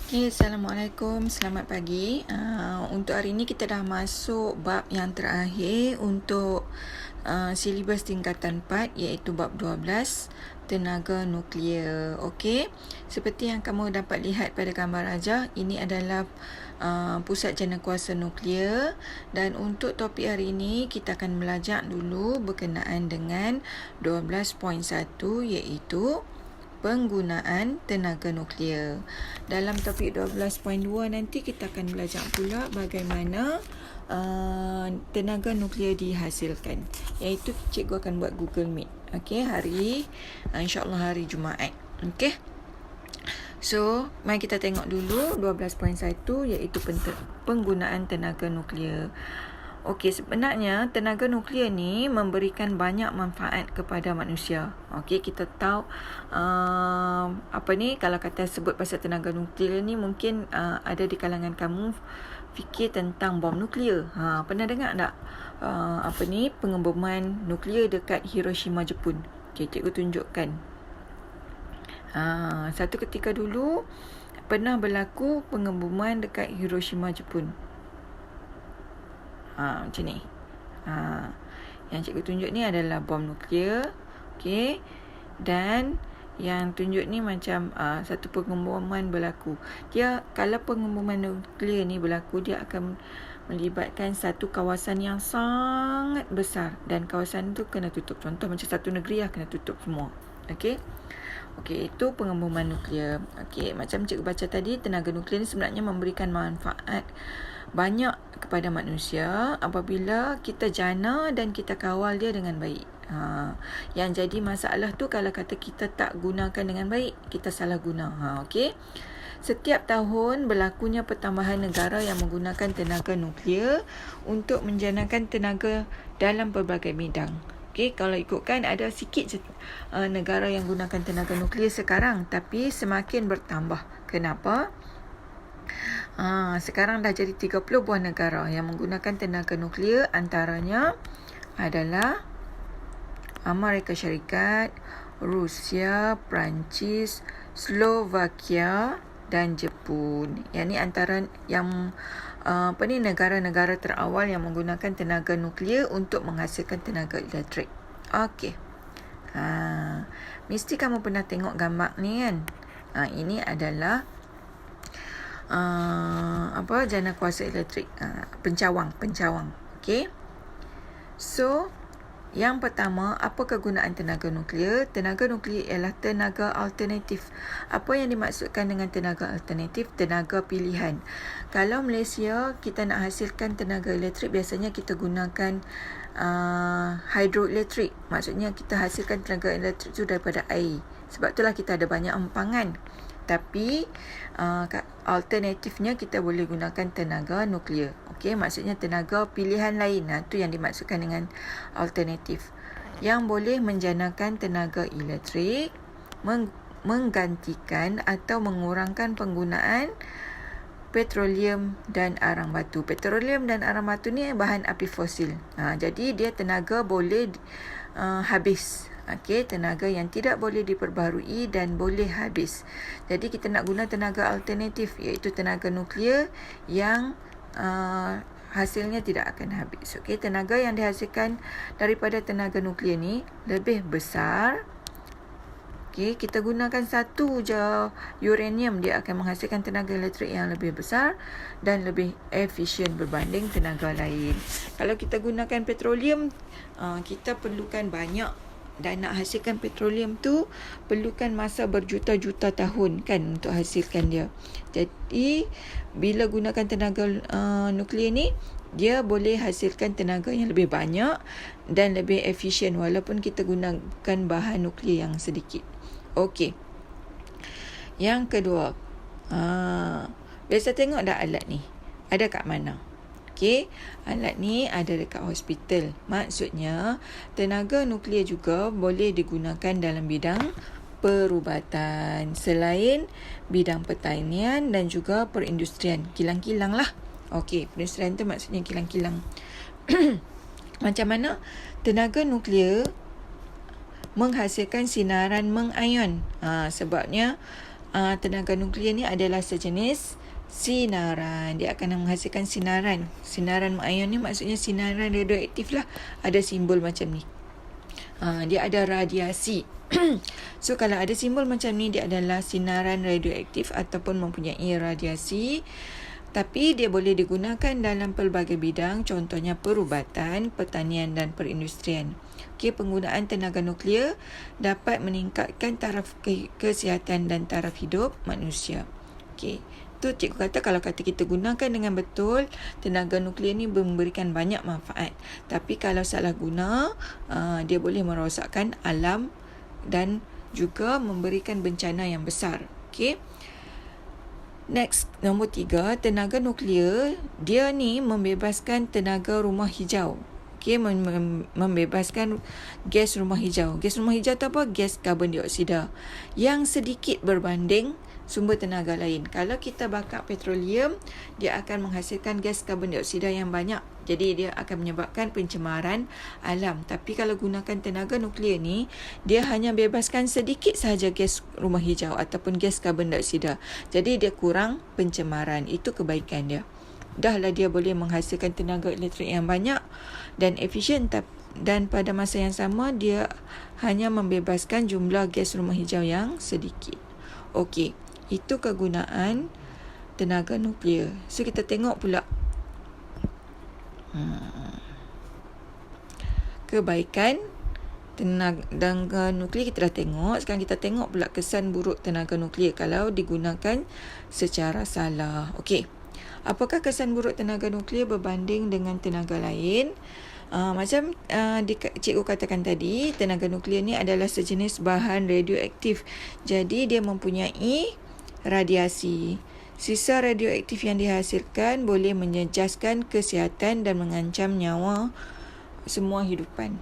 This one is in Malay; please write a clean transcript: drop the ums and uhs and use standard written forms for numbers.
Okay, Assalamualaikum, selamat pagi. Untuk hari ini kita dah masuk bab yang terakhir untuk silibus tingkatan 4 iaitu bab 12, tenaga nuklear. Okey, seperti yang kamu dapat lihat pada gambar rajah, ini adalah pusat janakuasa nuklear, dan untuk topik hari ini kita akan belajar dulu berkenaan dengan 12.1 iaitu penggunaan tenaga nuklear. Dalam topik 12.2 nanti kita akan belajar pula bagaimana tenaga nuklear dihasilkan, iaitu cikgu akan buat Google Meet. Okey, insya-Allah hari Jumaat. Okey. So, mari kita tengok dulu 12.1 iaitu penggunaan tenaga nuklear. Okey, sebenarnya tenaga nuklear ni memberikan banyak manfaat kepada manusia. Okey, kita tahu kalau kata sebut pasal tenaga nuklear ni mungkin ada di kalangan kamu fikir tentang bom nuklear. Pernah dengar tak pengeboman nuklear dekat Hiroshima, Jepun? Okey, cikgu tunjukkan. Satu ketika dulu pernah berlaku pengeboman dekat Hiroshima, Jepun. Macam ni. Yang cikgu tunjuk ni adalah bom nuklear. Okey. Dan yang tunjuk ni macam satu pengeboman berlaku. Kalau pengeboman nuklear ni berlaku, dia akan melibatkan satu kawasan yang sangat besar, dan kawasan tu kena tutup. Contoh macam satu negeri kena tutup semua. Okey. Okey, itu pengeboman nuklear. Okey, macam cikgu baca tadi, tenaga nuklear ni sebenarnya memberikan manfaat banyak kepada manusia apabila kita jana dan kita kawal dia dengan baik. Yang jadi masalah tu kalau kata kita tak gunakan dengan baik, kita salah guna. Okey. Setiap tahun berlakunya pertambahan negara yang menggunakan tenaga nuklear untuk menjanakan tenaga dalam pelbagai bidang. Okey, kalau ikutkan ada sikit je negara yang gunakan tenaga nuklear sekarang, tapi semakin bertambah. Kenapa? Sekarang dah jadi 30 buah negara yang menggunakan tenaga nuklear, antaranya adalah Amerika Syarikat, Rusia, Perancis, Slovakia dan Jepun. Yang ni antara yang negara-negara terawal yang menggunakan tenaga nuklear untuk menghasilkan tenaga elektrik. Okey. Mesti kamu pernah tengok gambar ni kan? Ini adalah janakuasa elektrik, pencawang. Okey. So, yang pertama, apa kegunaan tenaga nuklear? Tenaga nuklear ialah tenaga alternatif. Apa yang dimaksudkan dengan tenaga alternatif? Tenaga pilihan. Kalau Malaysia kita nak hasilkan tenaga elektrik, biasanya kita gunakan hidroelektrik. Maksudnya kita hasilkan tenaga elektrik itu daripada air. Sebab itulah kita ada banyak empangan. Tapi alternatifnya kita boleh gunakan tenaga nuklear. Okey, maksudnya tenaga pilihan lain. Itu yang dimaksudkan dengan alternatif. Yang boleh menjanakan tenaga elektrik, menggantikan atau mengurangkan penggunaan petroleum dan arang batu. Petroleum dan arang batu ni bahan api fosil. Jadi dia tenaga boleh habis. Okey, tenaga yang tidak boleh diperbaharui dan boleh habis. Jadi kita nak guna tenaga alternatif, iaitu tenaga nuklear yang hasilnya tidak akan habis. Okey, tenaga yang dihasilkan daripada tenaga nuklear ni lebih besar. Okey, kita gunakan satu je uranium, dia akan menghasilkan tenaga elektrik yang lebih besar dan lebih efisien berbanding tenaga lain. Kalau kita gunakan petroleum, kita perlukan banyak, dan nak hasilkan petroleum tu perlukan masa berjuta-juta tahun kan untuk hasilkan dia. Jadi bila gunakan tenaga nuklear ni, dia boleh hasilkan tenaga yang lebih banyak dan lebih efisien walaupun kita gunakan bahan nuklear yang sedikit. Okey. Yang kedua, biasa tengok dah alat ni ada kat mana? Okey, alat ni ada dekat hospital. Maksudnya, tenaga nuklear juga boleh digunakan dalam bidang perubatan, selain bidang pertanian dan juga perindustrian. Kilang-kilang lah. Okey, perindustrian tu maksudnya kilang-kilang. Macam mana tenaga nuklear menghasilkan sinaran mengayon? Sebabnya tenaga nuklear ni adalah sejenis sinaran. Dia akan menghasilkan sinaran. Sinaran ion ni maksudnya sinaran radioaktif lah. Ada simbol macam ni. Dia ada radiasi. So kalau ada simbol macam ni, dia adalah sinaran radioaktif ataupun mempunyai radiasi. Tapi dia boleh digunakan dalam pelbagai bidang, contohnya perubatan, pertanian dan perindustrian. Penggunaan tenaga nuklear dapat meningkatkan taraf kesihatan dan taraf hidup manusia. Tu cikgu kata kalau kita gunakan dengan betul, tenaga nuklear ni memberikan banyak manfaat. Tapi kalau salah guna, dia boleh merosakkan alam dan juga memberikan bencana yang besar. Next, nombor 3, tenaga nuklear dia ni membebaskan tenaga rumah hijau. Membebaskan gas rumah hijau. Gas rumah hijau tu apa? Gas karbon dioksida yang sedikit berbanding sumber tenaga lain. Kalau kita bakar petroleum, dia akan menghasilkan gas karbon dioksida yang banyak. Jadi dia akan menyebabkan pencemaran alam. Tapi kalau gunakan tenaga nuklear ni, dia hanya bebaskan sedikit sahaja gas rumah hijau ataupun gas karbon dioksida. Jadi dia kurang pencemaran. Itu kebaikan dia. Dahlah dia boleh menghasilkan tenaga elektrik yang banyak dan efisien, dan pada masa yang sama dia hanya membebaskan jumlah gas rumah hijau yang sedikit. Itu kegunaan tenaga nuklear. So kita tengok pula kebaikan tenaga nuklear kita dah tengok. Sekarang kita tengok pula kesan buruk tenaga nuklear kalau digunakan secara salah. Apakah kesan buruk tenaga nuklear berbanding dengan tenaga lain? Macam cikgu katakan tadi, tenaga nuklear ni adalah sejenis bahan radioaktif. Jadi dia mempunyai radiasi. Sisa radioaktif yang dihasilkan boleh menjejaskan kesihatan dan mengancam nyawa semua hidupan.